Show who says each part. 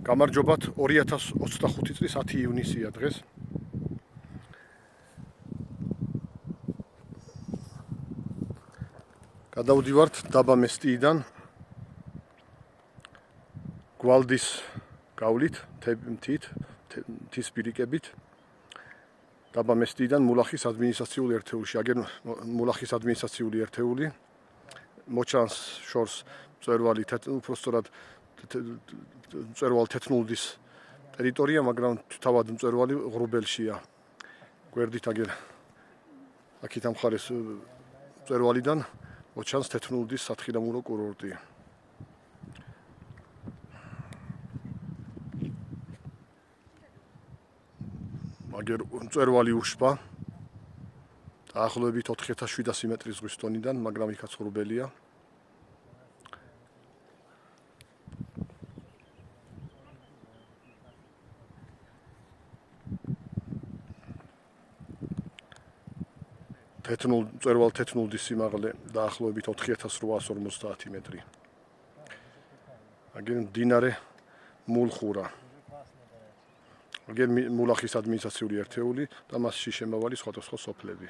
Speaker 1: გამარჯობათ 2025 წლის 10 ივნისია დღეს. გადავდივართ დაბა მესტიიდან გვალდის გავლით, მთის პირიკებით. დაბა მესტიიდან მულახის ადმინისტრაციული ერთეულში. აგერ მულახის ადმინისტრაციული ერთეული მოჩანს შორს მწვერვალი, უпростоრად მწვერვალ თეთნულდის ტერიტორია, მაგრამ თავად მწვერვალი ღრუბელშია. გვერდით აგერ აქეთ ამ მხარეს მწვერვალიდან მოჩანს თეთნულდის სათხილამურო კურორტი. აგერ მწვერვალი უშბა დაახლოებით 4700 მეტრის ზღვის დონიდან, მაგრამ იქაც ღრუბელია. მწვერვალ თეთნულდის სიმაღლე დაახლოებით 4850 მეტრი. აგერ მდინარე მულხურა. აგერ მულახის ადმინისტრაციული ერთეული და მასში შემავალი სხვადასხვა სოფლები.